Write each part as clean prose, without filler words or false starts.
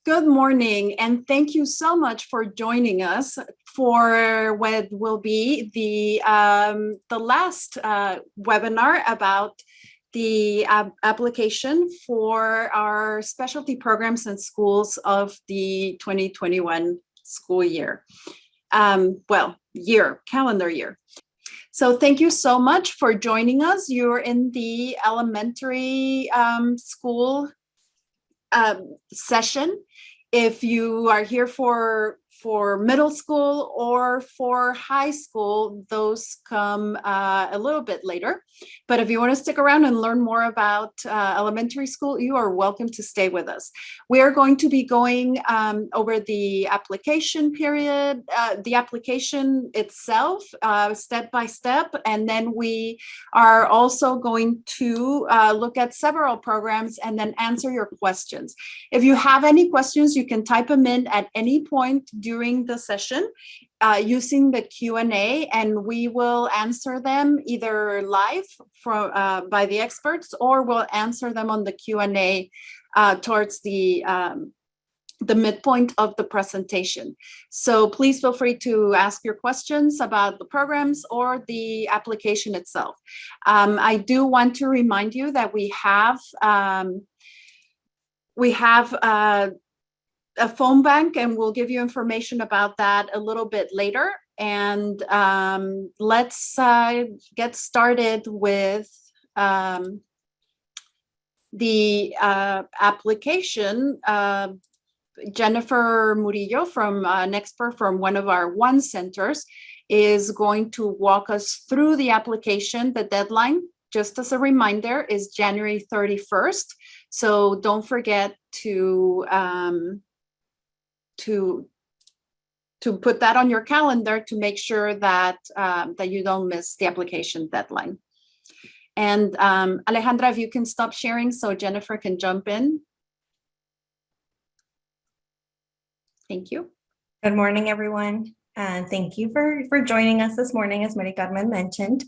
Good morning, and thank you so much for joining us for what will be the last webinar about the application for our specialty programs and schools of the 2021 school year. Calendar year. So thank you so much for joining us. You're in the elementary school session. If you are here for middle school or for high school, those come a little bit later. But if you want to stick around and learn more about elementary school, you are welcome to stay with us. We are going to be going over the application period, the application itself, step by step, and then we are also going to look at several programs and then answer your questions. If you have any questions, you can type them in at any point during the session using the Q&A, and we will answer them either live by the experts, or we'll answer them on the Q&A towards the midpoint of the presentation. So please feel free to ask your questions about the programs or the application itself. I do want to remind you that we have a phone bank, and we'll give you information about that a little bit later. And let's get started with the application. Jennifer Murillo from an expert from one of our One centers is going to walk us through the application. The deadline, just as a reminder, is January 31st. So don't forget to put that on your calendar to make sure that that you don't miss the application deadline. And Alejandra, if you can stop sharing so Jennifer can jump in. Thank you. Good morning, everyone. And thank you for joining us this morning, as Maria Carmen mentioned.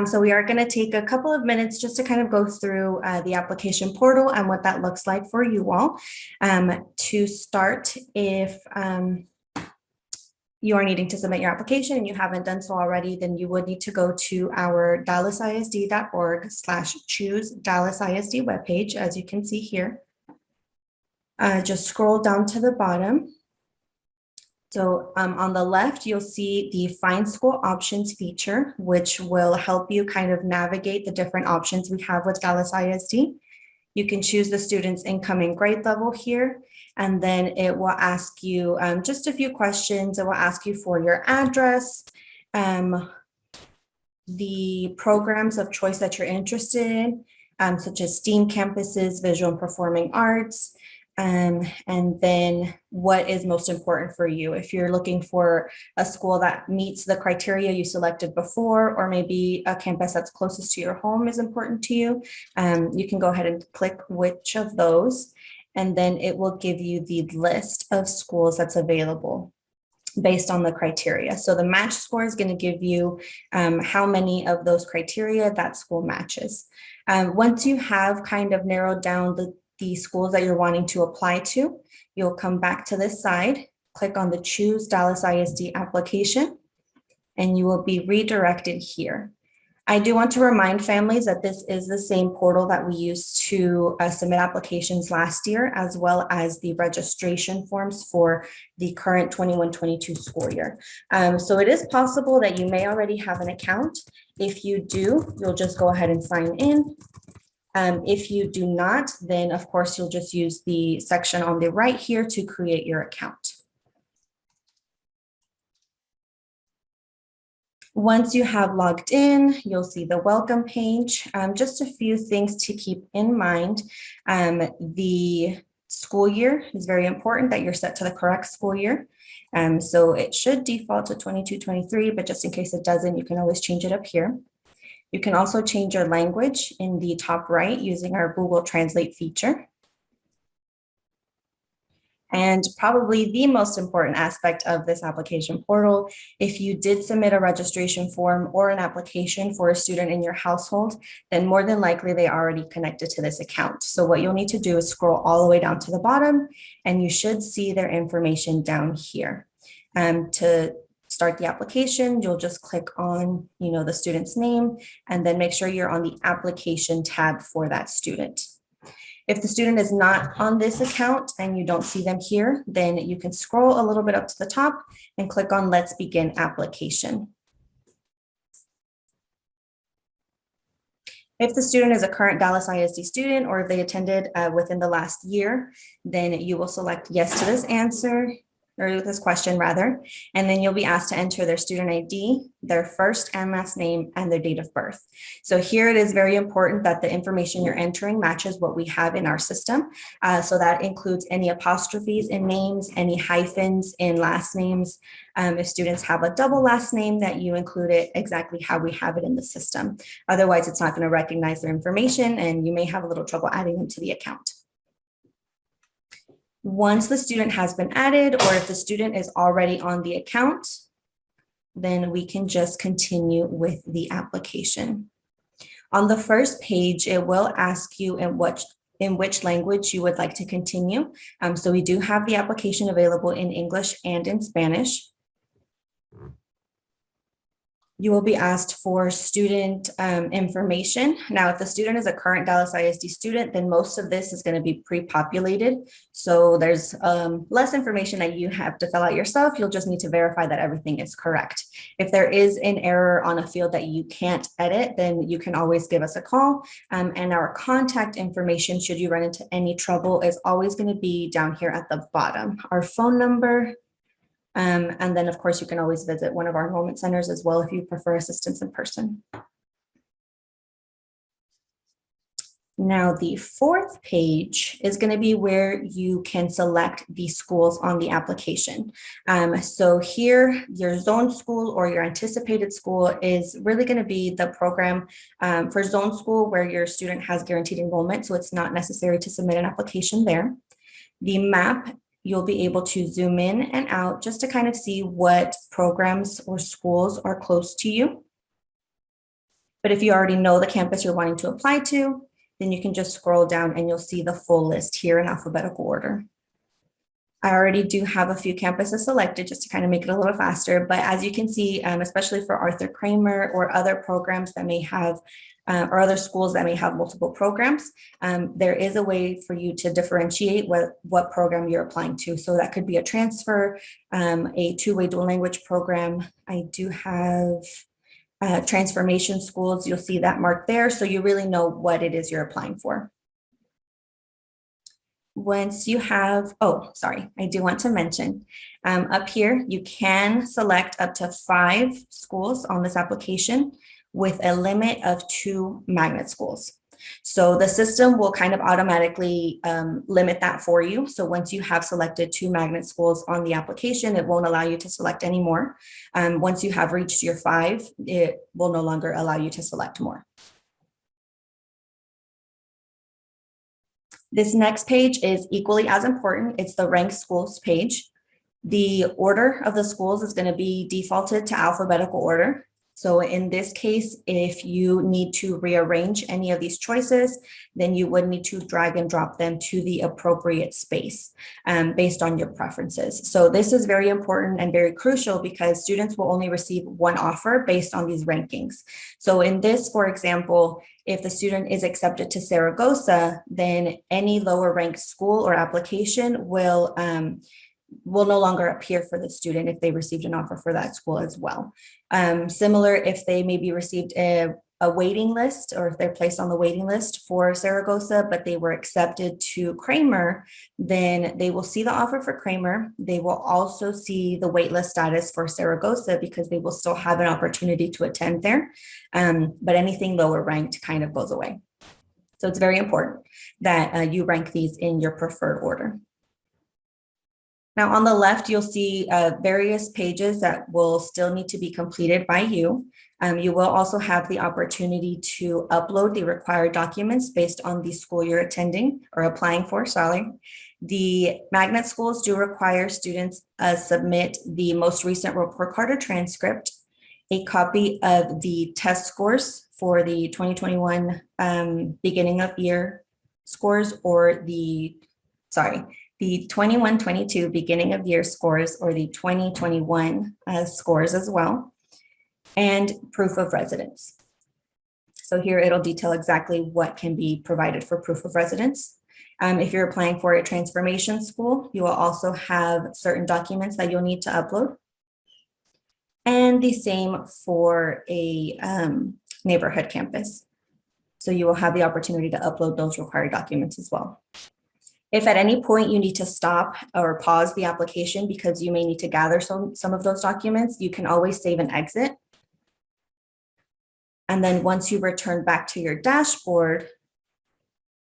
So we are going to take a couple of minutes just to kind of go through the application portal and what that looks like for you all. To start, if you are needing to submit your application and you haven't done so already, then you would need to go to our dallasisd.org/choose Dallas ISD webpage, as you can see here. Just scroll down to the bottom. So on the left, you'll see the Find School Options feature, which will help you kind of navigate the different options we have with Dallas ISD. You can choose the student's incoming grade level here, and then it will ask you just a few questions. It will ask you for your address, the programs of choice that you're interested in, such as STEAM campuses, visual and performing arts, and then what is most important for you. If you're looking for a school that meets the criteria you selected before, or maybe a campus that's closest to your home is important to you, you can go ahead and click which of those, and then it will give you the list of schools that's available based on the criteria. So the match score is going to give you how many of those criteria that school matches. Once you have kind of narrowed down the schools that you're wanting to apply to, you'll come back to this side, click on the Choose Dallas ISD application, and you will be redirected here. I do want to remind families that this is the same portal that we used to submit applications last year, as well as the registration forms for the current 21-22 school year. So it is possible that you may already have an account. If you do, you'll just go ahead and sign in. If you do not, then of course you'll just use the section on the right here to create your account. Once you have logged in, you'll see the welcome page. Just a few things to keep in mind. The school year is very important that you're set to the correct school year. So it should default to 22-23, but just in case it doesn't, you can always change it up here. You can also change your language in the top right using our Google Translate feature. And probably the most important aspect of this application portal, if you did submit a registration form or an application for a student in your household, then more than likely they already connected to this account. So what you'll need to do is scroll all the way down to the bottom, and you should see their information down here. To start the application, you'll just click on, the student's name, and then make sure you're on the application tab for that student. If the student is not on this account and you don't see them here, then you can scroll a little bit up to the top and click on Let's Begin Application. If the student is a current Dallas ISD student, or if they attended within the last year, then you will select yes to this answer, or this question rather, and then you'll be asked to enter their student ID, their first and last name, and their date of birth. So here it is very important that the information you're entering matches what we have in our system. So that includes any apostrophes in names, any hyphens in last names. If students have a double last name, that you include it exactly how we have it in the system. Otherwise, it's not going to recognize their information, and you may have a little trouble adding them to the account. Once the student has been added, or if the student is already on the account, then we can just continue with the application. On the first page, it will ask you in which language you would like to continue. So we do have the application available in English and in Spanish. You will be asked for student information. Now, if the student is a current Dallas ISD student, then most of this is going to be pre-populated. So there's less information that you have to fill out yourself. You'll just need to verify that everything is correct. If there is an error on a field that you can't edit, then you can always give us a call. And our contact information, should you run into any trouble, is always going to be down here at the bottom. Our phone number. And then, of course, you can always visit one of our enrollment centers as well if you prefer assistance in person. Now, the fourth page is going to be where you can select the schools on the application. So here, your zone school or your anticipated school is really going to be the program for zone school where your student has guaranteed enrollment. So it's not necessary to submit an application there. The map, you'll be able to zoom in and out just to kind of see what programs or schools are close to you. But if you already know the campus you're wanting to apply to, then you can just scroll down and you'll see the full list here in alphabetical order. I already do have a few campuses selected just to kind of make it a little faster, but as you can see, especially for Arthur Kramer or other programs that may have or other schools that may have multiple programs, there is a way for you to differentiate what program you're applying to. So that could be a transfer, a two-way dual language program. I do have transformation schools. You'll see that marked there. So you really know what it is you're applying for. Once you have, I do want to mention up here, you can select up to 5 schools on this application with a limit of 2 magnet schools. So the system will kind of automatically limit that for you. So once you have selected 2 magnet schools on the application, it won't allow you to select any more. Once you have reached your 5, it will no longer allow you to select more. This next page is equally as important. It's the ranked schools page. The order of the schools is going to be defaulted to alphabetical order. So in this case, if you need to rearrange any of these choices, then you would need to drag and drop them to the appropriate space based on your preferences. So this is very important and very crucial because students will only receive one offer based on these rankings. So in this, for example, if the student is accepted to Saragossa, then any lower ranked school or application will no longer appear for the student if they received an offer for that school as well. Similar, if they maybe received a waiting list, or if they're placed on the waiting list for Saragossa, but they were accepted to Kramer, then they will see the offer for Kramer. They will also see the waitlist status for Saragossa because they will still have an opportunity to attend there. But anything lower ranked kind of goes away. So it's very important that you rank these in your preferred order. Now on the left, you'll see various pages that will still need to be completed by you. You will also have the opportunity to upload the required documents based on the school you're attending or applying for, sorry. The magnet schools do require students submit the most recent report card or transcript, a copy of the test scores for the 2021 beginning of year scores or the 21-22 beginning of year scores or the 2021 scores as well, and proof of residence. So here it'll detail exactly what can be provided for proof of residence. If you're applying for a transformation school, you will also have certain documents that you'll need to upload. And the same for a neighborhood campus. So you will have the opportunity to upload those required documents as well. If at any point you need to stop or pause the application because you may need to gather some of those documents, you can always save and exit. And then once you return back to your dashboard,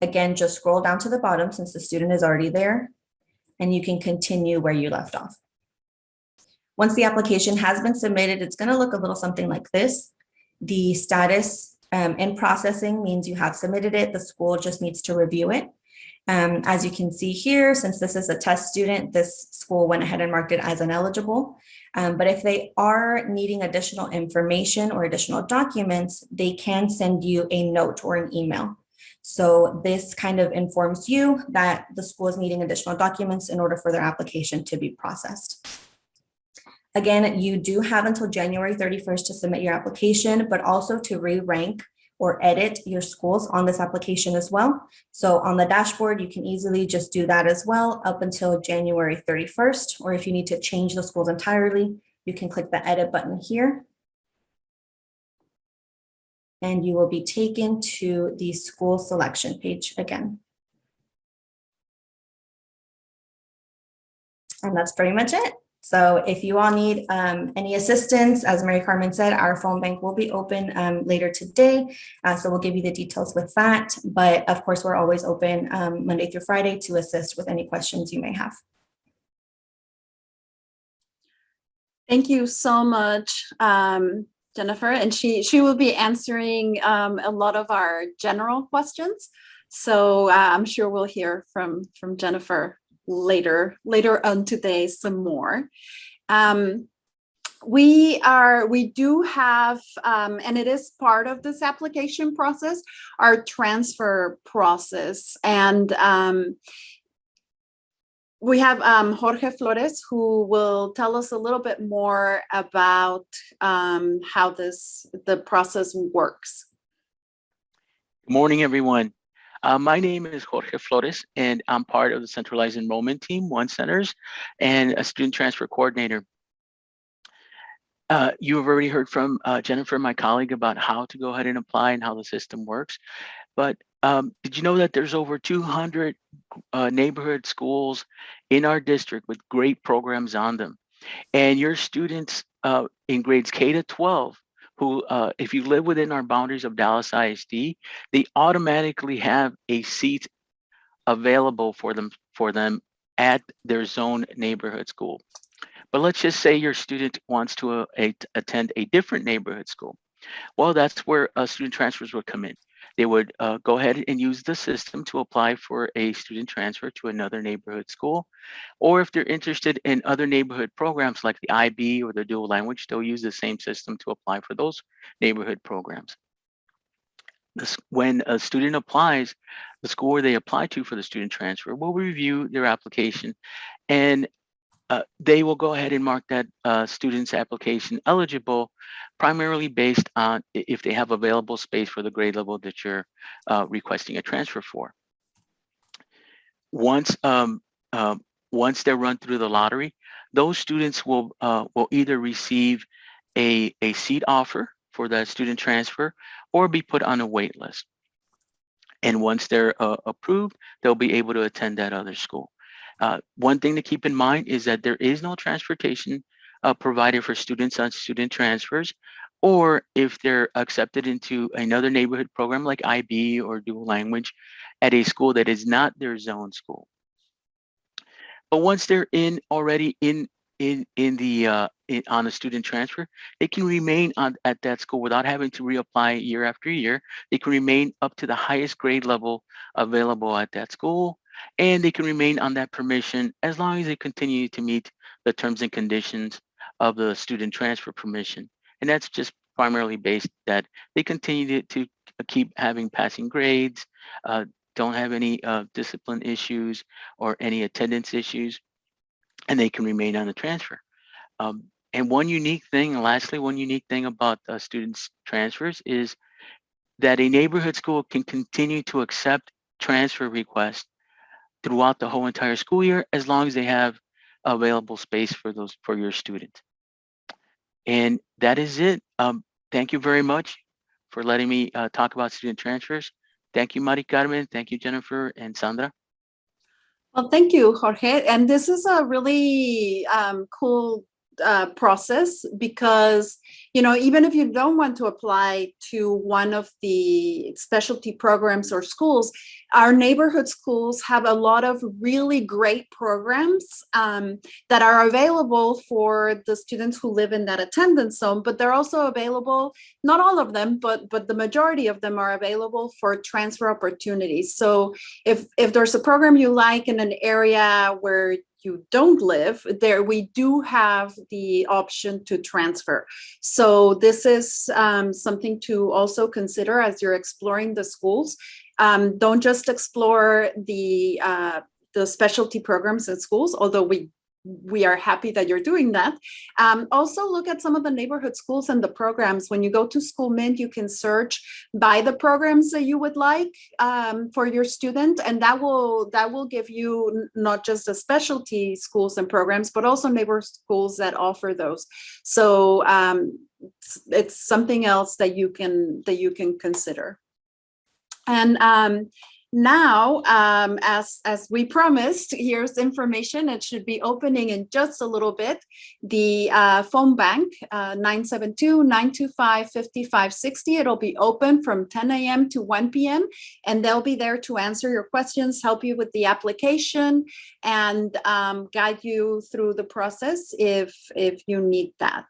again, just scroll down to the bottom since the student is already there, and you can continue where you left off. Once the application has been submitted, it's going to look a little something like this. The status in processing means you have submitted it. The school just needs to review it. As you can see here, since this is a test student, this school went ahead and marked it as ineligible. But if they are needing additional information or additional documents, they can send you a note or an email. So this kind of informs you that the school is needing additional documents in order for their application to be processed. Again, you do have until January 31st to submit your application, but also to re-rank or edit your schools on this application as well. So on the dashboard, you can easily just do that as well up until January 31st, or if you need to change the schools entirely, you can click the edit button here. And you will be taken to the school selection page again. And that's pretty much it. So if you all need any assistance, as Mary Carmen said, our phone bank will be open later today. So we'll give you the details with that. But of course, we're always open Monday through Friday to assist with any questions you may have. Thank you so much, Jennifer. And she will be answering a lot of our general questions. So I'm sure we'll hear from Jennifer later on today some more. We do have, and it is part of this application process, our transfer process. And we have Jorge Flores, who will tell us a little bit more about how the process works. Good morning, everyone. My name is Jorge Flores, and I'm part of the centralized enrollment team, One Centers, and a student transfer coordinator. You have already heard from Jennifer, my colleague, about how to go ahead and apply and how the system works. But did you know that there's over 200 neighborhood schools in our district with great programs on them? And your students in grades K to 12, who, if you live within our boundaries of Dallas ISD, they automatically have a seat available for them at their zone neighborhood school. But let's just say your student wants to attend a different neighborhood school. Well, that's where student transfers would come in. They would go ahead and use the system to apply for a student transfer to another neighborhood school. Or if they're interested in other neighborhood programs like the IB or the dual language, they'll use the same system to apply for those neighborhood programs. When a student applies, the school where they apply to for the student transfer will review their application, and they will go ahead and mark that student's application eligible, primarily based on if they have available space for the grade level that you're requesting a transfer for. Once they're run through the lottery, those students will either receive a seat offer for that student transfer or be put on a wait list. And once they're approved, they'll be able to attend that other school. One thing to keep in mind is that there is no transportation provided for students on student transfers, or if they're accepted into another neighborhood program like IB or dual language at a school that is not their zone school. But once they're already on a student transfer, they can remain at that school without having to reapply year after year. They can remain up to the highest grade level available at that school, and they can remain on that permission as long as they continue to meet the terms and conditions of the student transfer permission. And that's just primarily based that they continue to keep having passing grades, don't have any discipline issues or any attendance issues, and they can remain on the transfer. And one unique thing, and lastly, one unique thing about students' transfers is that a neighborhood school can continue to accept transfer requests throughout the whole entire school year as long as they have available space for your student. And that is it. Thank you very much for letting me talk about student transfers. Thank you, Mari Carmen. Thank you, Jennifer and Sandra. Well, thank you, Jorge. And this is a really cool process because, even if you don't want to apply to one of the specialty programs or schools, our neighborhood schools have a lot of really great programs that are available for the students who live in that attendance zone, but they're also available, not all of them, but the majority of them are available for transfer opportunities. So if there's a program you like in an area where you don't live there, we do have the option to transfer. So this is something to also consider as you're exploring the schools. Don't just explore the specialty programs in schools, although we are happy that you're doing that. Also look at some of the neighborhood schools and the programs. When you go to School Mint, you can search by the programs that you would like for your student, and that will give you not just the specialty schools and programs, but also neighborhood schools that offer those. So it's something else that you can consider. And now, as we promised, here's information. It should be opening in just a little bit. The phone bank, 972-925-5560. It'll be open from 10 a.m. to 1 p.m. And they'll be there to answer your questions, help you with the application, and guide you through the process if you need that.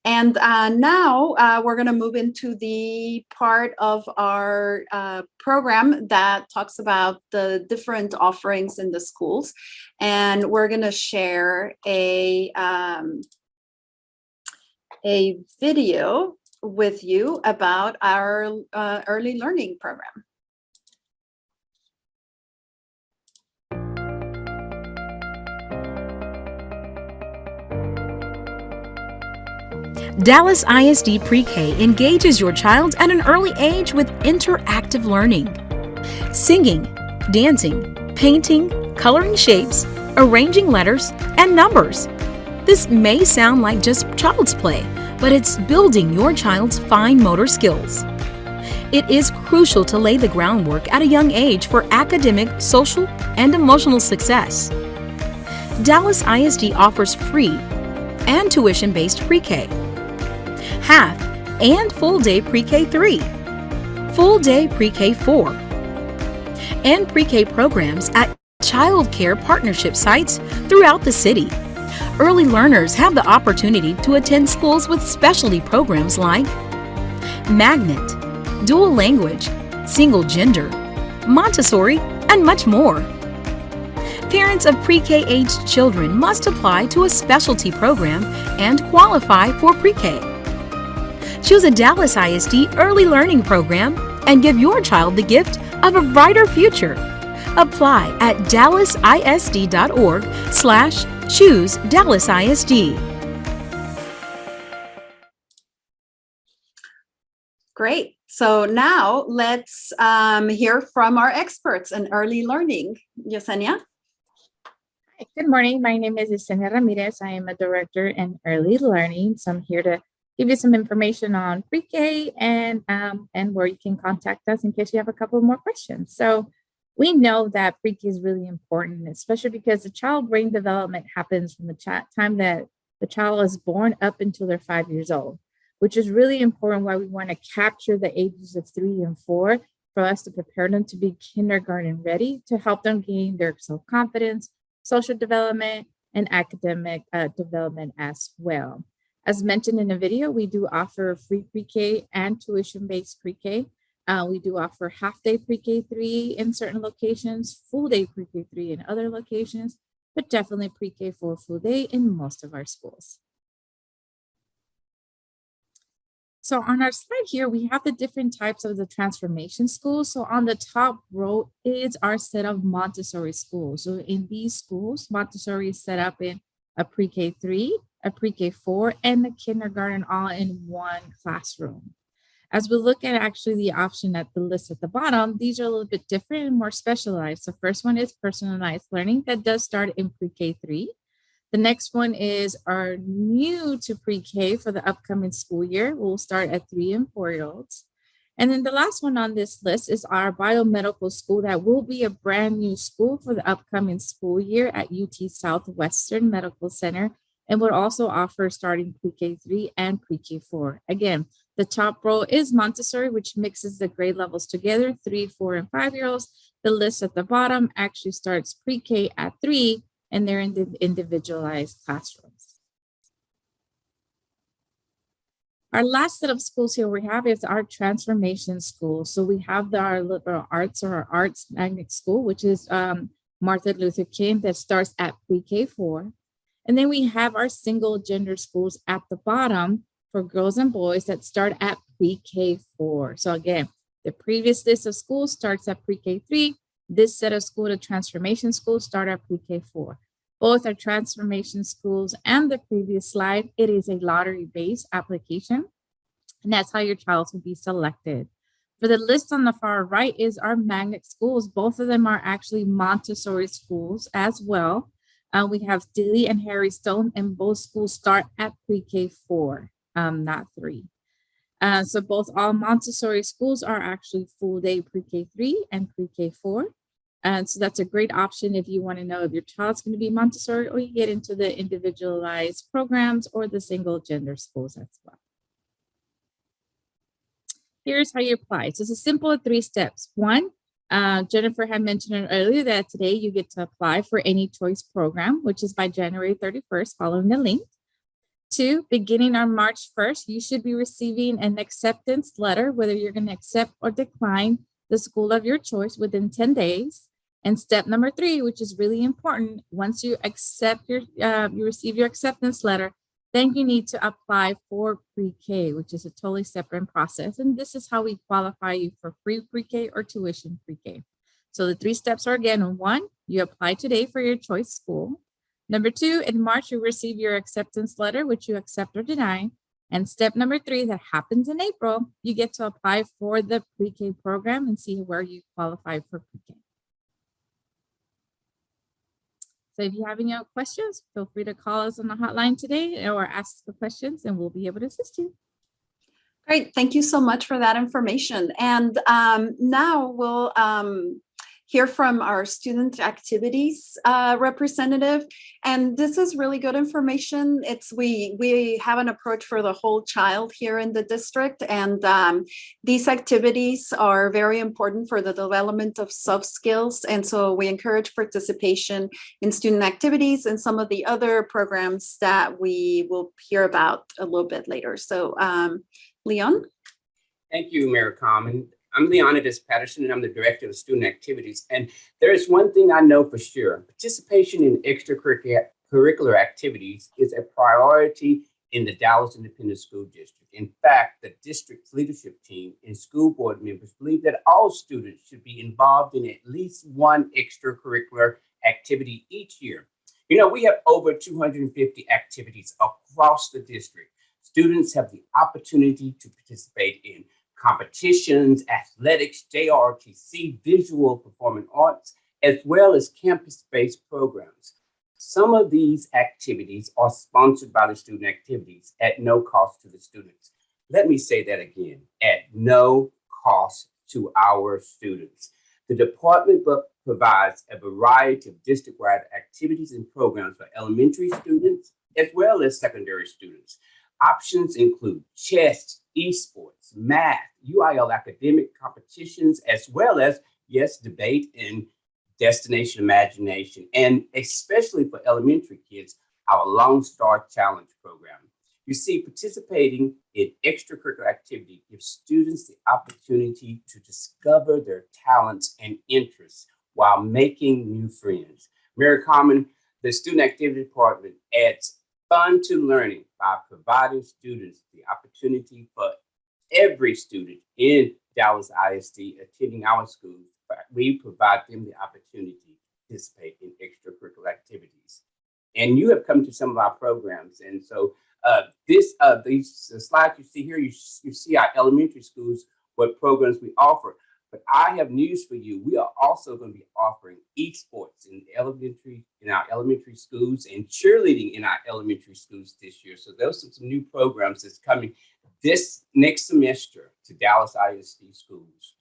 And now we're going to move into the part of our program that talks about the different offerings in the schools. And we're going to share a video with you about our early learning program. Dallas ISD Pre-K engages your child at an early age with interactive learning. Singing, dancing, painting, coloring shapes, arranging letters, and numbers. This may sound like just child's play, but it's building your child's fine motor skills. It is crucial to lay the groundwork at a young age for academic, social, and emotional success. Dallas ISD offers free and tuition-based pre-K, half and full-day pre-K 3, full-day pre-K 4, and pre-K programs at child care partnership sites throughout the city. Early learners have the opportunity to attend schools with specialty programs like Magnet, Dual Language, Single Gender, Montessori, and much more. Parents of pre-K aged children must apply to a specialty program and qualify for pre-K. Choose a Dallas ISD early learning program and give your child the gift of a brighter future. Apply at dallasisd.org/choose Dallas ISD. Great. So now let's hear from our experts in early learning. Yesenia? Good morning. My name is Yesenia Ramirez. I am a director in early learning. So I'm here to give you some information on pre-K and where you can contact us in case you have a couple more questions. So we know that pre-K is really important, especially because the child brain development happens from the time that the child is born up until they're 5 years old, which is really important why we want to capture the ages of 3 and 4 for us to prepare them to be kindergarten ready, to help them gain their self-confidence, social development, and academic development as well. As mentioned in the video, we do offer free pre-K and tuition-based pre-K. We do offer half-day pre-K3 in certain locations, full-day pre-K3 in other locations, but definitely pre-K4 full-day in most of our schools. So on our slide here, we have the different types of the transformation schools. So on the top row is our set of Montessori schools. So in these schools, Montessori is set up in a pre-K3, a pre-K4, and a kindergarten all in one classroom. As we look at actually the option at the list at the bottom, these are a little bit different and more specialized. The first one is personalized learning that does start in pre-K3. The next one is our new to pre-K for the upcoming school year. We'll start at 3 and 4-year-olds. And then the last one on this list is our biomedical school that will be a brand new school for the upcoming school year at UT Southwestern Medical Center, and would also offer starting pre-K3 and pre-K4. Again, the top row is Montessori, which mixes the grade levels together, 3, 4, and 5-year-olds. The list at the bottom actually starts pre-K at 3, and they're in the individualized classrooms. Our last set of schools here we have is our transformation school. So we have our liberal arts or our arts magnet school, which is Martin Luther King, that starts at pre-K4. And then we have our single gender schools at the bottom for girls and boys that start at pre-K4. So again, the previous list of schools starts at pre-K3. This set of school, the transformation schools, start at pre-K4. Both are transformation schools and the previous slide, it is a lottery-based application, and that's how your child will be selected. For the list on the far right is our magnet schools. Both of them are actually Montessori schools as well. We have Dilly and Harry Stone, and both schools start at pre-K4, not 3. So both all Montessori schools are actually full day pre-K3 and pre-K4. And so that's a great option if you want to know if your child's going to be Montessori or you get into the individualized programs or the single gender schools as well. Here's how you apply. So it's a simple 3 steps. 1, Jennifer had mentioned earlier that today you get to apply for any choice program, which is by January 31st, following the link. 2, beginning on March 1st, you should be receiving an acceptance letter, whether you're going to accept or decline the school of your choice within 10 days. And step number 3, which is really important, once you accept you receive your acceptance letter, then you need to apply for pre-K, which is a totally separate process. And this is how we qualify you for free pre-K or tuition pre-K. So the 3 steps are, again, 1, you apply today for your choice school. Number 2, in March, you receive your acceptance letter, which you accept or deny. And step number 3, that happens in April, you get to apply for the pre-K program and see where you qualify for pre-K. So if you have any other questions, feel free to call us on the hotline today or ask the questions and we'll be able to assist you. Great. Thank you so much for that information. And now we'll hear from our student activities representative. And this is really good information. We have an approach for the whole child here in the district. And these activities are very important for the development of soft skills. And so we encourage participation in student activities and some of the other programs that we will hear about a little bit later. So Leon? Thank you, Mayor Carmen. I'm Leonidas Patterson, and I'm the Director of Student Activities. And there is one thing I know for sure. Participation in extracurricular activities is a priority in the Dallas Independent School District. In fact, the district's leadership team and school board members believe that all students should be involved in at least one extracurricular activity each year. You know, we have over 250 activities across the district. Students have the opportunity to participate in competitions, athletics, JROTC, visual performing arts, as well as campus-based programs. Some of these activities are sponsored by the student activities at no cost to the students. Let me say that again, at no cost to our students. The department provides a variety of district-wide activities and programs for elementary students, as well as secondary students. Options include chess, esports, math, UIL academic competitions, as well as, yes, debate and Destination Imagination, and especially for elementary kids, our Long Star Challenge program. You see, participating in extracurricular activity gives students the opportunity to discover their talents and interests while making new friends. Mary Carmen, the Student Activity Department adds fun to learning by providing students the opportunity for every student in Dallas ISD attending our schools. We provide them the opportunity to participate in extracurricular activities. And you have come to some of our programs. And so these slides you see here, you see our elementary schools, what programs we offer. But I have news for you. We are also going to be offering esports in our elementary schools and cheerleading in our elementary schools this year. So those are some new programs that's coming this next semester to Dallas ISD schools.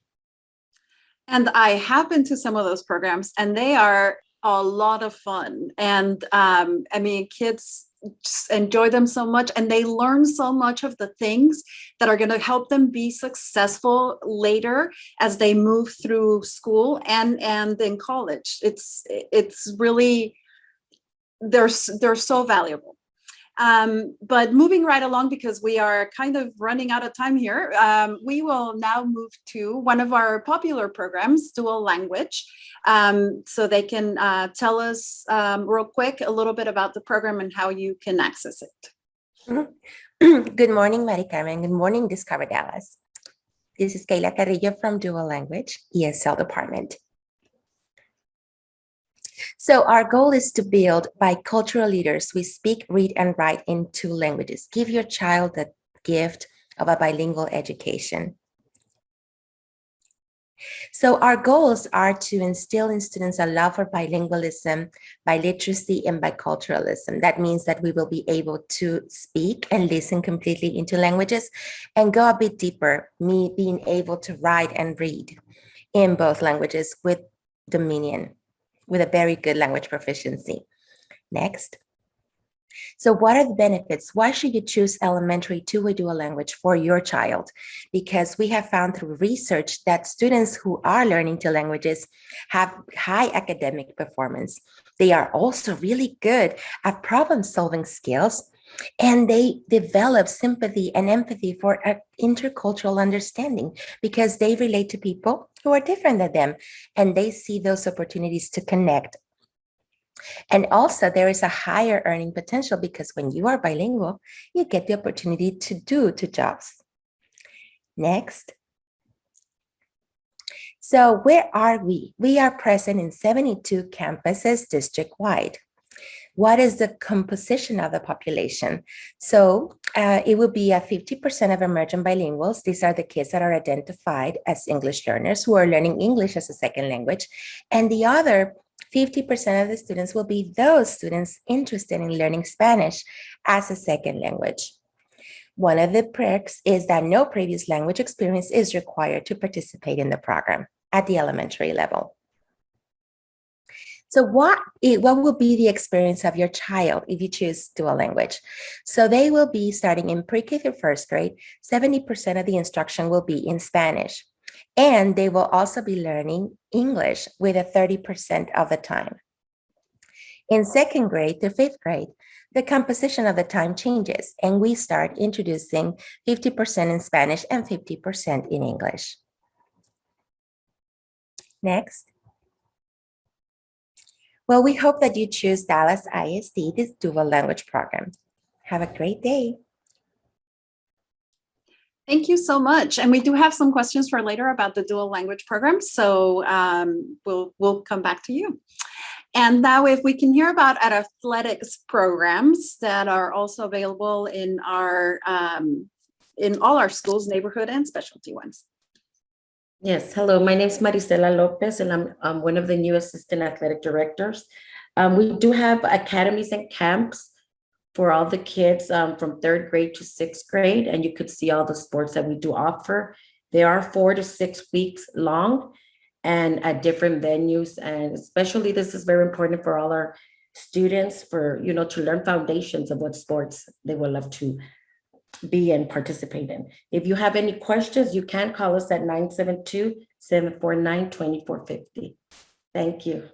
And I have been to some of those programs, and they are a lot of fun. And I mean, kids just enjoy them so much, and they learn so much of the things that are going to help them be successful later as they move through school and in college. It's really, they're so valuable. But moving right along, because we are kind of running out of time here, we will now move to one of our popular programs, Dual Language. So they can tell us real quick a little bit about the program and how you can access it. Good morning, Mari Carmen. Good morning, Discover Dallas. This is Kayla Carrillo from Dual Language, ESL Department. So our goal is to build bicultural leaders who speak, read, and write in 2 languages. Give your child the gift of a bilingual education. So our goals are to instill in students a love for bilingualism, biliteracy, and biculturalism. That means that we will be able to speak and listen completely into languages and go a bit deeper, being able to write and read in both languages with dominion, with a very good language proficiency. Next. So what are the benefits? Why should you choose elementary two-way dual language for your child? Because we have found through research that students who are learning 2 languages have high academic performance. They are also really good at problem-solving skills, and they develop sympathy and empathy for intercultural understanding because they relate to people who are different than them, and they see those opportunities to connect. And also there is a higher earning potential because when you are bilingual, you get the opportunity to do 2 jobs. Next. So where are we? We are present in 72 campuses district-wide. What is the composition of the population? So it will be 50% of emergent bilinguals. These are the kids that are identified as English learners who are learning English as a second language. And the other 50% of the students will be those students interested in learning Spanish as a second language. One of the perks is that no previous language experience is required to participate in the program at the elementary level. So what will be the experience of your child if you choose dual language? So they will be starting in pre-K through 1st grade. 70% of the instruction will be in Spanish. And they will also be learning English with 30% of the time. In 2nd grade to 5th grade, the composition of the time changes, and we start introducing 50% in Spanish and 50% in English. Next. Well, we hope that you choose Dallas ISD, this dual language program. Have a great day. Thank you so much. And we do have some questions for later about the dual language program. So we'll come back to you. And now if we can hear about athletics programs that are also available in all our schools, neighborhood and specialty ones. Yes, hello, my name is Marisela Lopez, and I'm one of the new assistant athletic directors. We do have academies and camps for all the kids from 3rd grade to 6th grade, and you could see all the sports that we do offer. They are 4 to 6 weeks long and at different venues, and especially this is very important for all our students for, to learn foundations of what sports they would love to be and participate in. If you have any questions, you can call us at 972-749-2450. Thank you.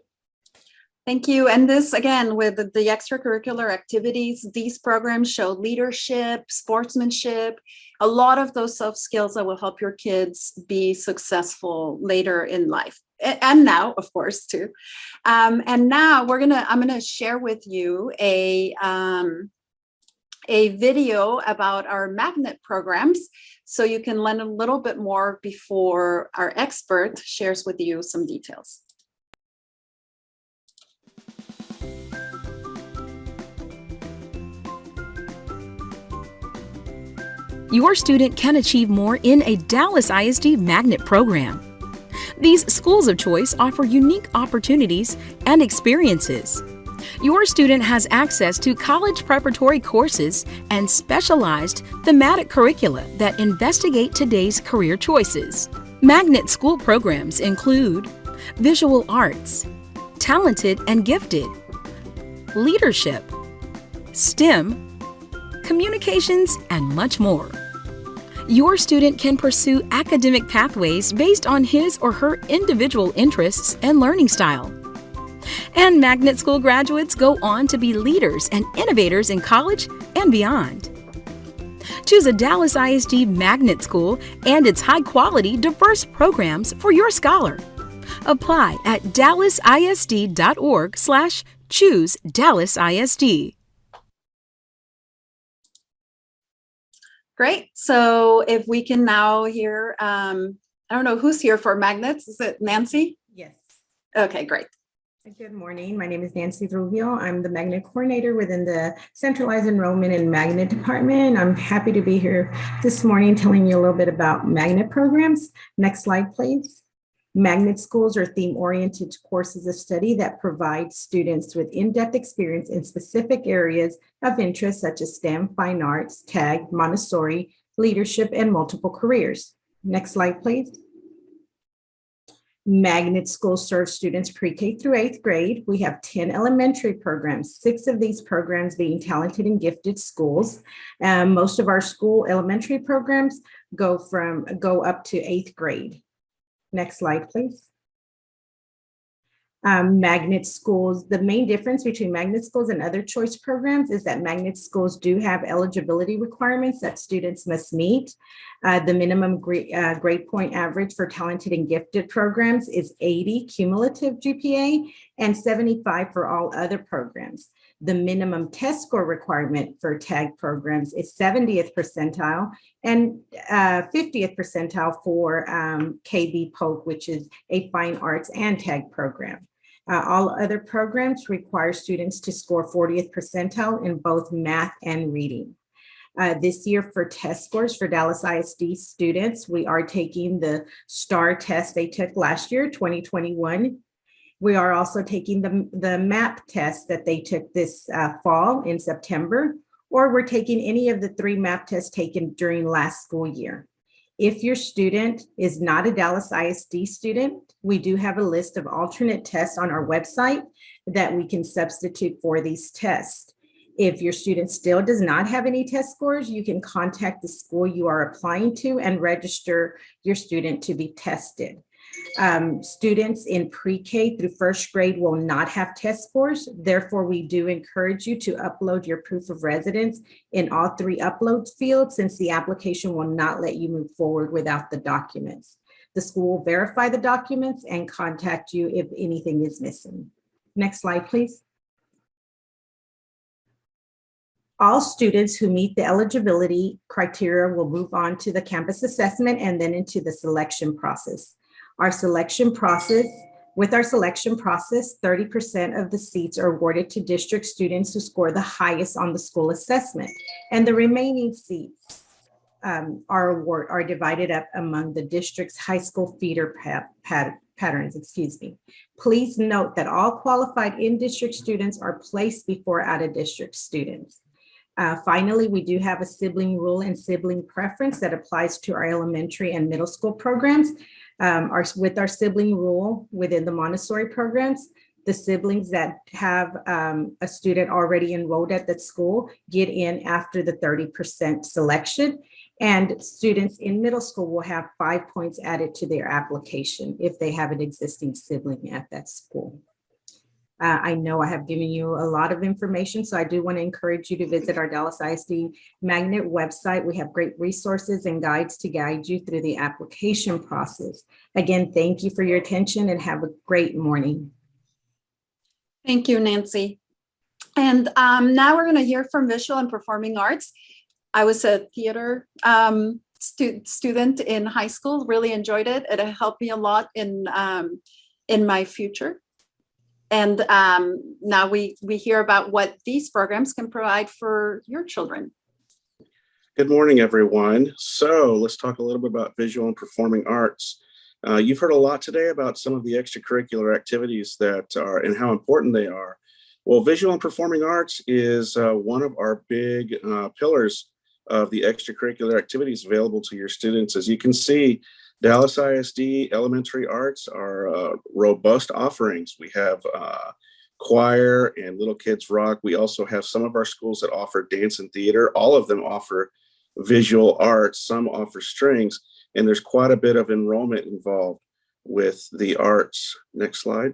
Thank you. And this, again, with the extracurricular activities, these programs show leadership, sportsmanship, a lot of those soft skills that will help your kids be successful later in life. And now, of course, too. And now I'm gonna share with you a video about our magnet programs, so you can learn a little bit more before our expert shares with you some details. Your student can achieve more in a Dallas ISD magnet program. These schools of choice offer unique opportunities and experiences. Your student has access to college preparatory courses and specialized thematic curricula that investigate today's career choices. Magnet school programs include visual arts, talented and gifted, leadership, STEM, communications, and much more. Your student can pursue academic pathways based on his or her individual interests and learning style. And magnet school graduates go on to be leaders and innovators in college and beyond. Choose a Dallas ISD magnet school and its high-quality, diverse programs for your scholar. Apply at dallasisd.org/choose-DallasISD. Great. So if we can now hear, I don't know who's here for magnets. Is it Nancy? Yes. Okay, great. Good morning. My name is Nancy Rubio. I'm the magnet coordinator within the centralized enrollment and magnet department. I'm happy to be here this morning telling you a little bit about magnet programs. Next slide, please. Magnet schools are theme-oriented courses of study that provide students with in-depth experience in specific areas of interest such as STEM, fine arts, TAG, Montessori, leadership, and multiple careers. Next slide, please. Magnet schools serve students pre-K through 8th grade. We have 10 elementary programs, 6 of these programs being talented and gifted schools. Most of our school elementary programs go up to 8th grade. Next slide, please. Magnet schools, the main difference between magnet schools and other choice programs is that magnet schools do have eligibility requirements that students must meet. The minimum grade point average for talented and gifted programs is 80 cumulative GPA and 75 for all other programs. The minimum test score requirement for TAG programs is 70th percentile and 50th percentile for KB Polk, which is a fine arts and TAG program. All other programs require students to score 40th percentile in both math and reading. This year for test scores for Dallas ISD students, we are taking the STAR test they took last year, 2021. We are also taking the MAP test that they took this fall in September, or we're taking any of the 3 MAP tests taken during last school year. If your student is not a Dallas ISD student, we do have a list of alternate tests on our website that we can substitute for these tests. If your student still does not have any test scores, you can contact the school you are applying to and register your student to be tested. Students in pre-K through 1st grade will not have test scores. Therefore, we do encourage you to upload your proof of residence in all 3 upload fields, since the application will not let you move forward without the documents. The school will verify the documents and contact you if anything is missing. Next slide, please. All students who meet the eligibility criteria will move on to the campus assessment and then into the selection process. With our selection process, 30% of the seats are awarded to district students who score the highest on the school assessment, and the remaining seats are divided up among the district's high school feeder patterns. Please note that all qualified in-district students are placed before out-of-district students. Finally, we do have a sibling rule and sibling preference that applies to our elementary and middle school programs. With our sibling rule within the Montessori programs, the siblings that have a student already enrolled at that school get in after the 30% selection. And students in middle school will have 5 points added to their application if they have an existing sibling at that school. I know I have given you a lot of information, so I do want to encourage you to visit our Dallas ISD Magnet website. We have great resources and guides to guide you through the application process. Again, thank you for your attention and have a great morning. Thank you, Nancy. And now we're going to hear from visual and performing arts. I was a theater student in high school, really enjoyed it. It helped me a lot in my future. And now we hear about what these programs can provide for your children. Good morning, everyone. So let's talk a little bit about visual and performing arts. You've heard a lot today about some of the extracurricular activities that are and how important they are. Well, visual and performing arts is one of our big pillars of the extracurricular activities available to your students. As you can see, Dallas ISD elementary arts are robust offerings. We have choir and Little Kids Rock. We also have some of our schools that offer dance and theater. All of them offer visual arts. Some offer strings, and there's quite a bit of enrollment involved with the arts. Next slide.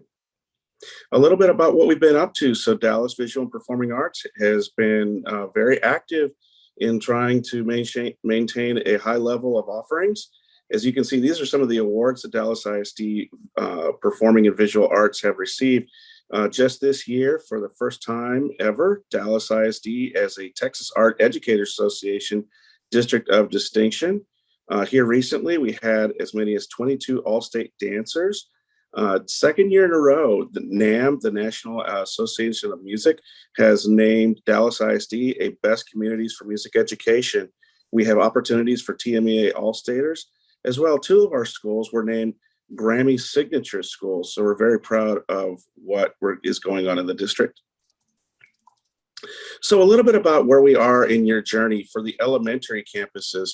A little bit about what we've been up to. So Dallas Visual and Performing Arts has been very active in trying to maintain a high level of offerings. As you can see, these are some of the awards that Dallas ISD Performing and Visual Arts have received. Just this year, for the first time ever, Dallas ISD as a Texas Art Educators Association District of Distinction. Here recently, we had as many as 22 All-State dancers. Second year in a row, the NAM, the National Association of Music, has named Dallas ISD a Best Communities for Music Education. We have opportunities for TMEA All-Staters. As well, 2 of our schools were named Grammy Signature Schools. So we're very proud of what is going on in the district. So a little bit about where we are in your journey for the elementary campuses.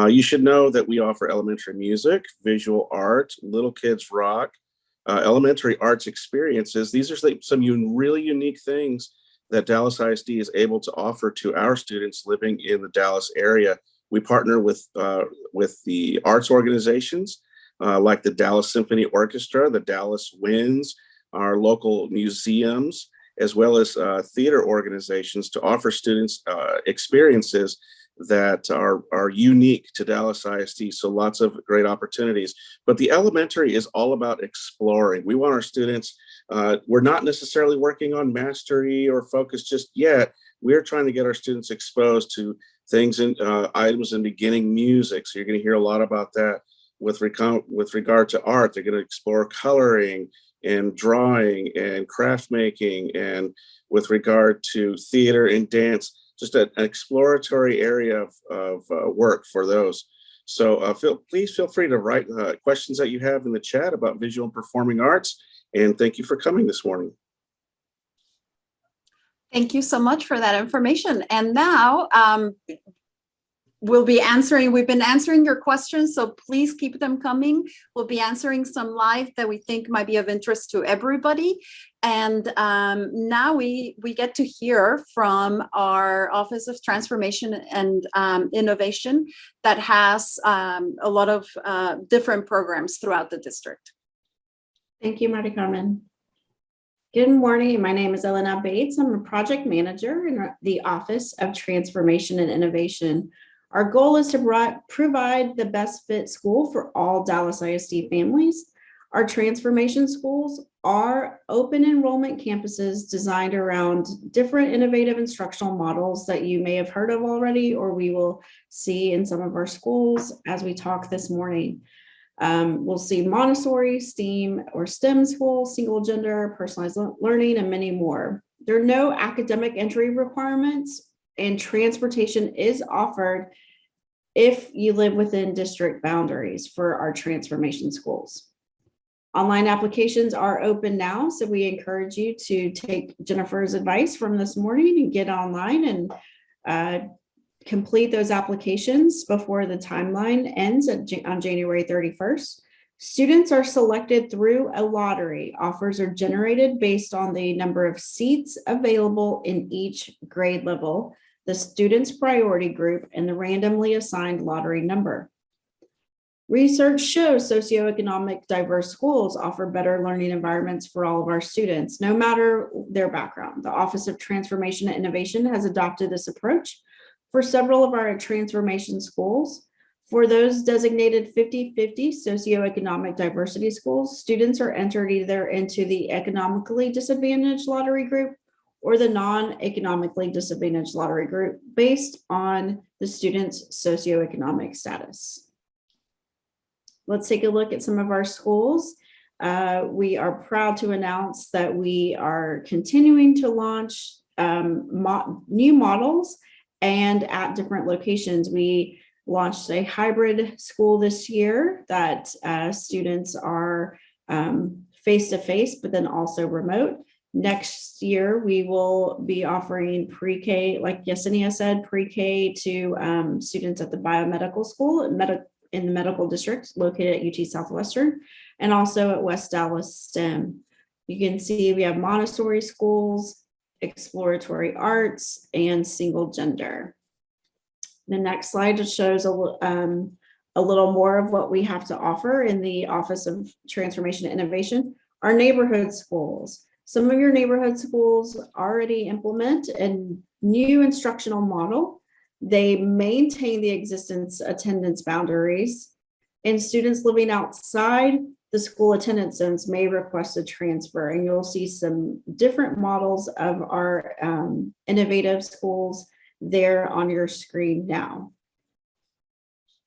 You should know that we offer elementary music, visual art, Little Kids Rock, elementary arts experiences. These are some really unique things that Dallas ISD is able to offer to our students living in the Dallas area. We partner with the arts organizations like the Dallas Symphony Orchestra, the Dallas Winds, our local museums, as well as theater organizations to offer students experiences that are unique to Dallas ISD. So lots of great opportunities. But the elementary is all about exploring. We want our students, we're not necessarily working on mastery or focus just yet. We're trying to get our students exposed to things and items in beginning music. So you're going to hear a lot about that with regard to art. They're going to explore coloring and drawing and craft making, and with regard to theater and dance, just an exploratory area of work for those. So please feel free to write questions that you have in the chat about visual and performing arts. And thank you for coming this morning. Thank you so much for that information. And now we've been answering your questions, so please keep them coming. We'll be answering some live that we think might be of interest to everybody. And now we get to hear from our Office of Transformation and Innovation that has a lot of different programs throughout the district. Thank you, Marty Carmen. Good morning. My name is Elena Bates. I'm a project manager in the Office of Transformation and Innovation. Our goal is to provide the best fit school for all Dallas ISD families. Our transformation schools are open enrollment campuses designed around different innovative instructional models that you may have heard of already, or we will see in some of our schools as we talk this morning. We'll see Montessori, STEAM or STEM schools, single gender, personalized learning, and many more. There are no academic entry requirements, and transportation is offered if you live within district boundaries for our transformation schools. Online applications are open now, so we encourage you to take Jennifer's advice from this morning and get online and complete those applications before the timeline ends on January 31st. Students are selected through a lottery. Offers are generated based on the number of seats available in each grade level. the student's priority group, and the randomly assigned lottery number. Research shows socioeconomic diverse schools offer better learning environments for all of our students, no matter their background. The Office of Transformation and Innovation has adopted this approach for several of our transformation schools. For those designated 50-50 socioeconomic diversity schools, students are entered either into the economically disadvantaged lottery group or the non-economically disadvantaged lottery group based on the student's socioeconomic status. Let's take a look at some of our schools. We are proud to announce that we are continuing to launch new models and at different locations. We launched a hybrid school this year that students are face-to-face, but then also remote. Next year, we will be offering pre-K, like Yesenia said, pre-K to students at the biomedical school in the medical district located at UT Southwestern, and also at West Dallas STEM. You can see we have Montessori schools, exploratory arts, and single gender. The next slide just shows a little more of what we have to offer in the Office of Transformation and Innovation. Our neighborhood schools. Some of your neighborhood schools already implement a new instructional model. They maintain the existence attendance boundaries, and students living outside the school attendance zones may request a transfer. And you'll see some different models of our innovative schools there on your screen now.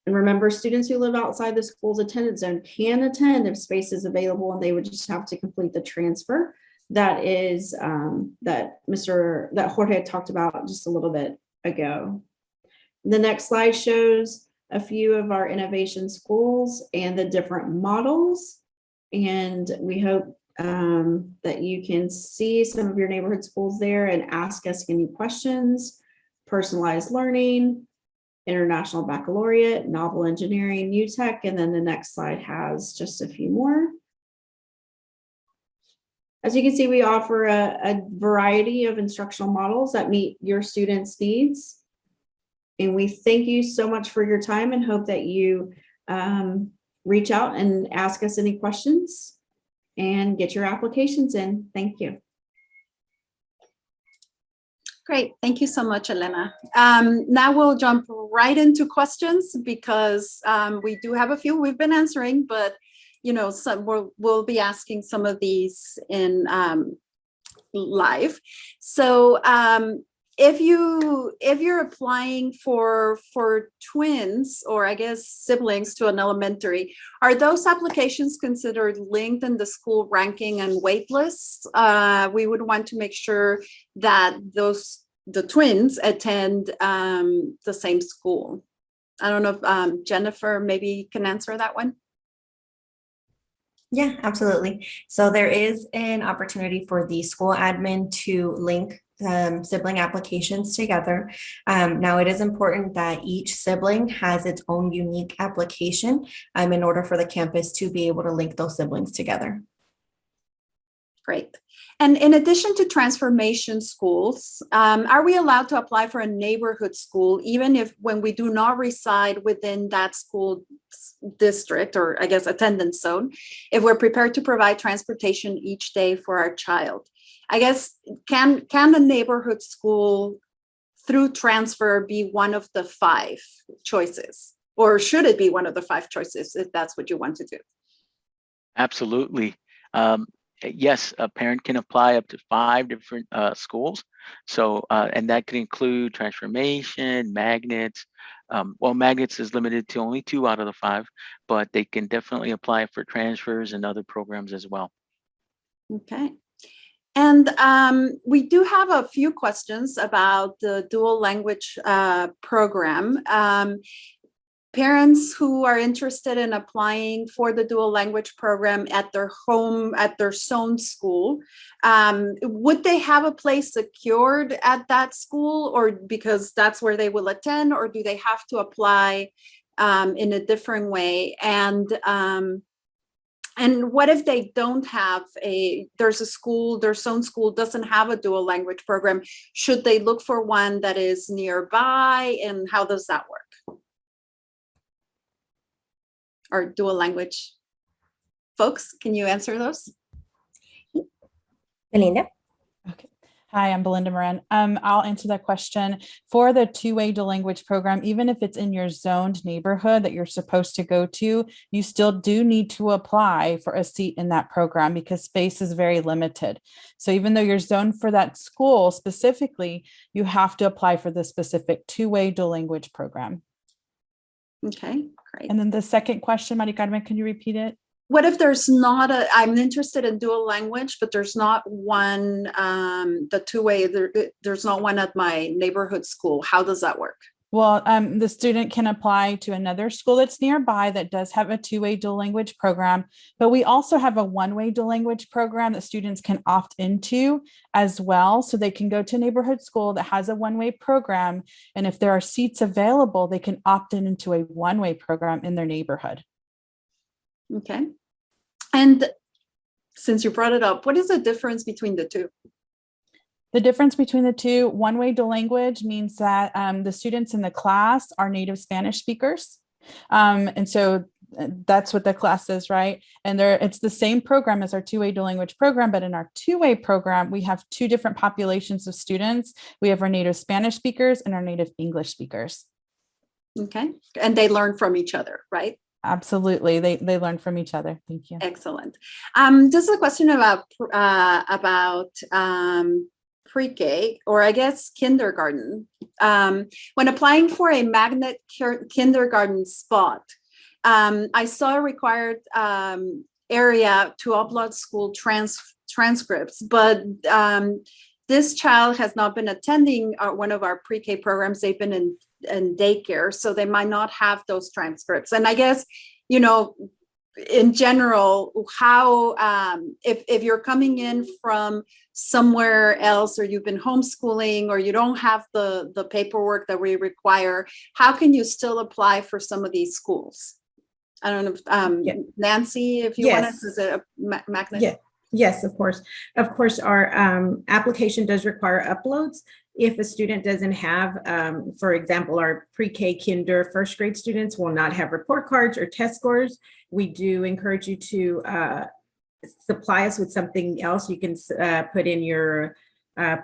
And remember, students who live outside the school's attendance zone can attend if space is available, and they would just have to complete the transfer. That is that Jorge talked about just a little bit ago. The next slide shows a few of our innovation schools and the different models. And we hope that you can see some of your neighborhood schools there and ask us any questions. Personalized learning, international baccalaureate, novel engineering, new tech, and then the next slide has just a few more. As you can see, we offer a variety of instructional models that meet your students' needs. And we thank you so much for your time and hope that you reach out and ask us any questions and get your applications in. Thank you. Great. Thank you so much, Elena. Now we'll jump right into questions because we do have a few we've been answering, but some we'll be asking some of these in live. So if you're applying for twins or I guess siblings to an elementary, are those applications considered linked in the school ranking and wait lists? We would want to make sure that the twins attend the same school. I don't know if Jennifer maybe can answer that one. Yeah, absolutely. So there is an opportunity for the school admin to link sibling applications together. Now it is important that each sibling has its own unique application in order for the campus to be able to link those siblings together. Great. And in addition to transformation schools, are we allowed to apply for a neighborhood school, even if when we do not reside within that school district or I guess attendance zone, if we're prepared to provide transportation each day for our child? I guess, can a neighborhood school through transfer be one of the 5 choices? Or should it be one of the 5 choices if that's what you want to do? Absolutely. Yes, a parent can apply up to 5 different schools. So, and that could include transformation, magnets. Well, magnets is limited to only 2 out of the 5, but they can definitely apply for transfers and other programs as well. Okay. And we do have a few questions about the dual language program. Parents who are interested in applying for the dual language program at their home, at their own school, would they have a place secured at that school, or because that's where they will attend, or do they have to apply in a different way? And And what if they don't have there's a school, their own school doesn't have a dual language program? Should they look for one that is nearby? And how does that work? Or dual language folks, can you answer those? Belinda? Okay. Hi, I'm Belinda Moran. I'll answer that question. For the two-way dual language program, even if it's in your zoned neighborhood that you're supposed to go to, you still do need to apply for a seat in that program because space is very limited. So even though you're zoned for that school specifically, you have to apply for the specific two-way dual language program. Okay, great. And then the second question, Mari Carmen, can you repeat it? What if there's not I'm interested in dual language, but there's not one, the two-way, there's not one at my neighborhood school. How does that work? Well, the student can apply to another school that's nearby that does have a two-way dual language program, but we also have a one-way dual language program that students can opt into as well. So they can go to a neighborhood school that has a one-way program. And if there are seats available, they can opt into a one-way program in their neighborhood. Okay. And since you brought it up, what is the difference between the two? The difference between the two, one-way dual language means that the students in the class are native Spanish speakers. And so that's what the class is, right? And it's the same program as our two-way dual language program, but in our two-way program, we have two different populations of students. We have our native Spanish speakers and our native English speakers. Okay. And they learn from each other, right? Absolutely. They learn from each other. Thank you. Excellent. This is a question about pre-K, or I guess kindergarten. When applying for a magnet kindergarten spot, I saw a required area to upload school transcripts, but this child has not been attending one of our pre-K programs. They've been in daycare, so they might not have those transcripts. And I guess, you know, in general, how if you're coming in from somewhere else, or you've been homeschooling, or you don't have the paperwork that we require, how can you still apply for some of these schools? I don't know if Nancy, if you want to, is it a magnet? Yeah. Yes, of course. Of course, our application does require uploads. If a student doesn't have, for example, our pre-K, kinder, first grade students will not have report cards or test scores. We do encourage you to supply us with something else. You can put in your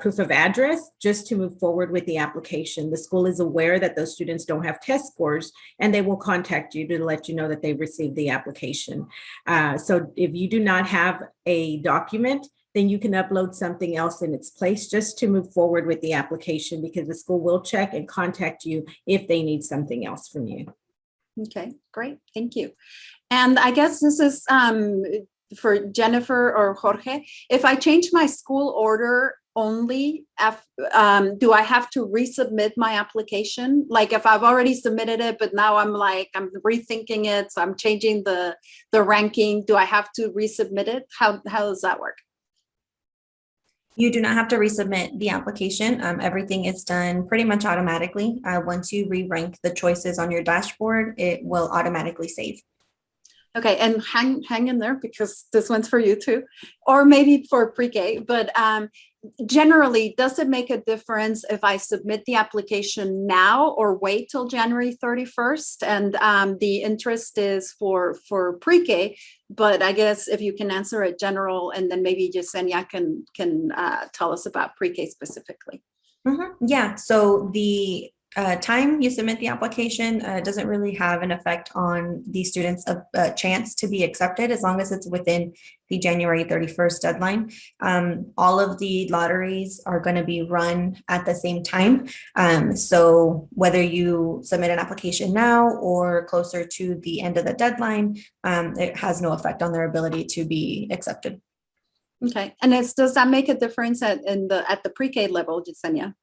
proof of address just to move forward with the application. The school is aware that those students don't have test scores, and they will contact you to let you know that they received the application. So if you do not have a document, then you can upload something else in its place just to move forward with the application, because the school will check and contact you if they need something else from you. Okay, great. Thank you. And I guess this is for Jennifer or Jorge. If I change my school order only, do I have to resubmit my application? Like if I've already submitted it, but now I'm rethinking it, so I'm changing the ranking, do I have to resubmit it? How does that work? You do not have to resubmit the application. Everything is done pretty much automatically. Once you re-rank the choices on your dashboard, it will automatically save. Okay, and hang in there, because this one's for you too, or maybe for pre-K, but generally, does it make a difference if I submit the application now or wait till January 31st? And the interest is for pre-K, but I guess if you can answer it general, and then maybe Yesenia can tell us about pre-K specifically. Mm-hmm. Yeah, so the time you submit the application doesn't really have an effect on the students' chance to be accepted, as long as it's within the January 31st deadline. All of the lotteries are going to be run at the same time. So whether you submit an application now or closer to the end of the deadline, it has no effect on their ability to be accepted. Okay, and does that make a difference at the pre-K level, Yesenia?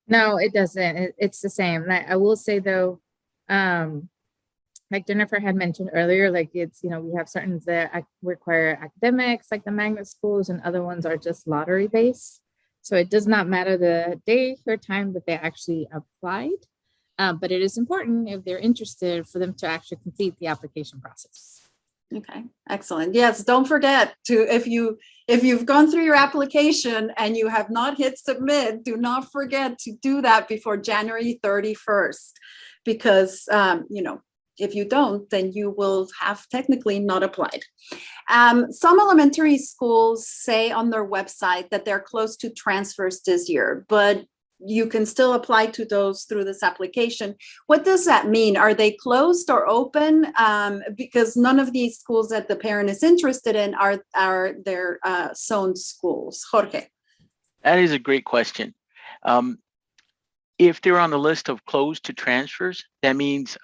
No, it doesn't. It's the same. I will say though, like Jennifer had mentioned earlier, like it's, we have certain that require academics, like the magnet schools, and other ones are just lottery based. So it does not matter the day or time that they actually applied, but it is important if they're interested for them to actually complete the application process. Okay, excellent. Yes, don't forget to, if you've gone through your application and you have not hit submit, do not forget to do that before January 31st. Because, if you don't, then you will have technically not applied. Some elementary schools say on their website that they're close to transfers this year, but you can still apply to those through this application. What does that mean? Are they closed or open? Because none of these schools that the parent is interested in are their zone schools. Jorge. That is a great question. If they're on the list of closed to transfers, that means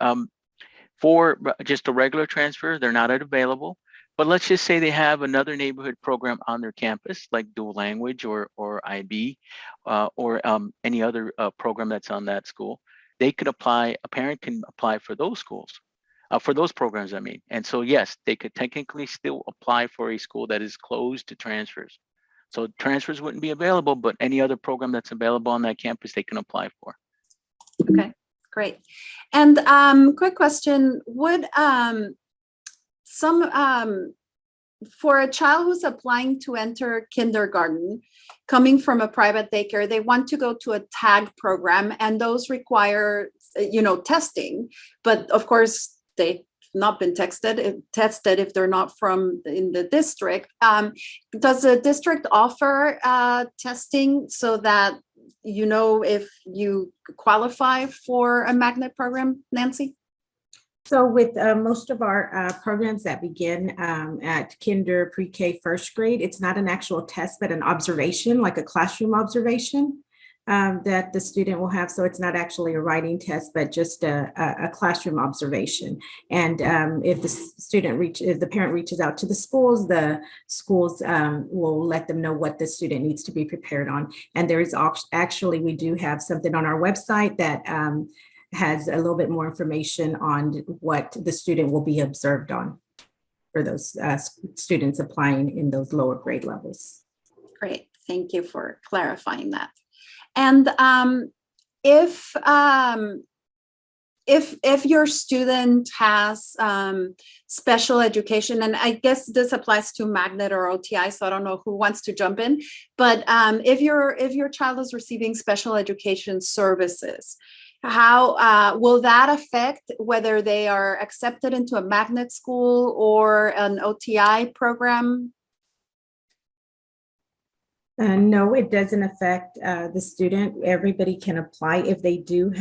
for just a regular transfer, they're not available. But let's just say they have another neighborhood program on their campus, like dual language or IB, or any other program that's on that school. They could apply, a parent can apply for those schools, for those programs, I mean. And so, yes, they could technically still apply for a school that is closed to transfers. So transfers wouldn't be available, but any other program that's available on that campus, they can apply for. Okay, great. And quick question, would for a child who's applying to enter kindergarten, coming from a private daycare, they want to go to a tag program, and those require, testing. But of course, they've not been tested if they're not from in the district. Does the district offer testing so that if you qualify for a magnet program, Nancy? So with most of our programs that begin at kinder, pre-K, first grade, it's not an actual test, but an observation, like a classroom observation that the student will have. So it's not actually a writing test, but just a classroom observation. And if if the parent reaches out to the schools will let them know what the student needs to be prepared on. And there is actually, we do have something on our website that has a little bit more information on what the student will be observed on for those students applying in those lower grade levels. Great, thank you for clarifying that. And if your student has special education, and I guess this applies to magnet or OTI, so I don't know who wants to jump in, but if your child is receiving special education services, how will that affect whether they are accepted into a magnet school or an OTI program? No, it doesn't affect the student. Everybody can apply. If they do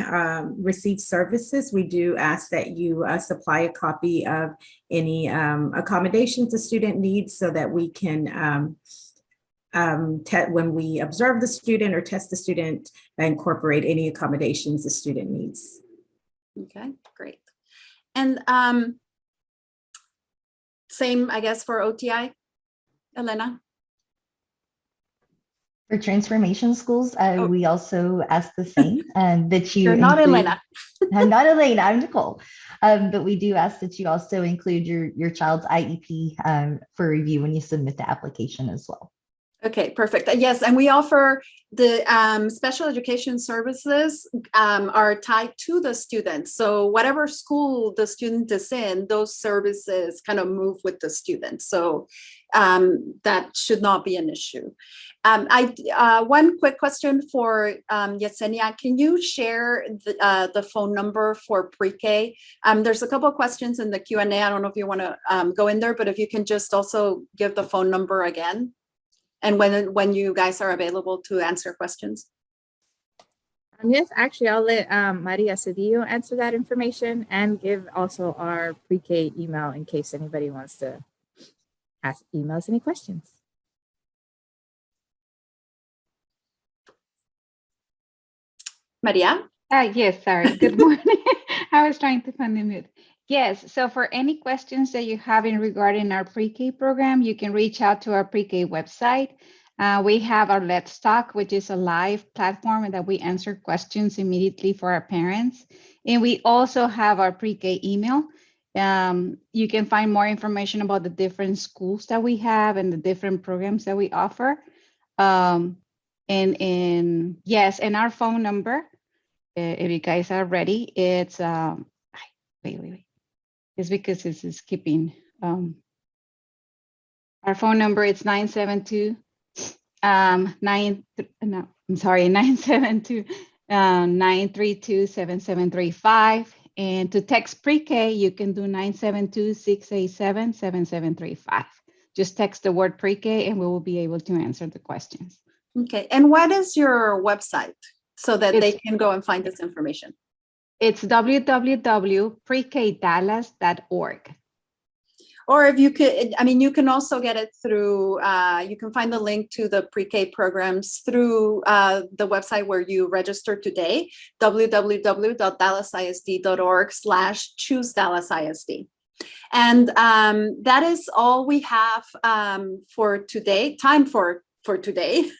receive services, we do ask that you supply a copy of any accommodations the student needs so that we can, when we observe the student or test the student, incorporate any accommodations the student needs. Okay, great. And same, I guess, for OTI, Elena? For transformation schools, we also ask the same, that you You're not Elena. I'm not Elena, I'm Nicole. But we do ask that you also include your child's IEP for review when you submit the application as well. Okay, perfect. Yes, and we offer the special education services are tied to the student. So whatever school the student is in, those services kind of move with the student. So that should not be an issue. One quick question for Yesenia. Can you share the phone number for pre-K? There's a couple of questions in the Q&A. I don't know if you want to go in there, but if you can just also give the phone number again. And when you guys are available to answer questions. Yes, actually, I'll let Maria Cedillo answer that information and give also our pre-K email in case anybody wants to email us any questions. Maria? Yes, sorry. Good morning. I was trying to find the mute. Yes, so for any questions that you have in regarding our pre-K program, you can reach out to our pre-K website. We have our Let's Talk, which is a live platform that we answer questions immediately for our parents. And we also have our pre-K email. You can find more information about the different schools that we have and the different programs that we offer. And our phone number, if you guys are ready, it's wait. It's because this is skipping Our phone number is 972 972 932 7735. And to text pre-K, you can do 972-687-7735. Just text the word pre-K and we will be able to answer the questions. Okay. And what is your website so that they It's- can go and find this information? It's www.prekdallas.org. Or if you could, I mean, you can also get it through, you can find the link to the pre-K programs through the website where you registered today, www.dallasisd.org/choose-dallasisd. And that is all we have for today, time for today.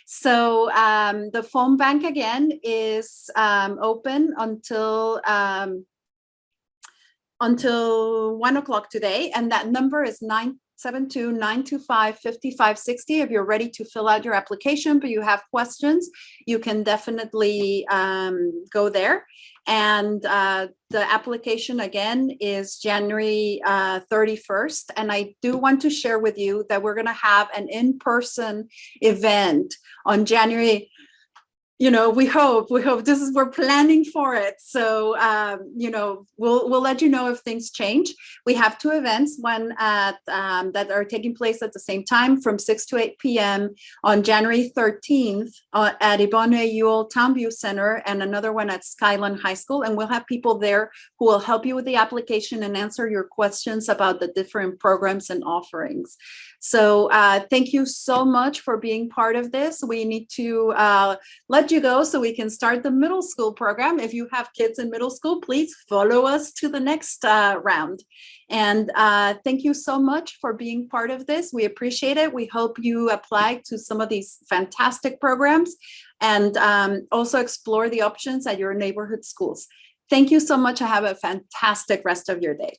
So the phone bank again is open until 1 o'clock today. And that number is 972-925-5560. If you're ready to fill out your application, but you have questions, you can definitely go there. And the application again is January 31st. And I do want to share with you that we're going to have an in-person event on January. You know, we hope we're planning for it. So, you know, we'll let you know if things change. We have two events, one at that are taking place at the same time from 6 to 8 p.m. on January 13th at Ibone Ewell Townview Center, and another one at Skyline High School. And we'll have people there who will help you with the application and answer your questions about the different programs and offerings. So thank you so much for being part of this. We need to let you go so we can start the middle school program. If you have kids in middle school, please follow us to the next round. And thank you so much for being part of this. We appreciate it. We hope you apply to some of these fantastic programs and also explore the options at your neighborhood schools. Thank you so much. Have a fantastic rest of your day.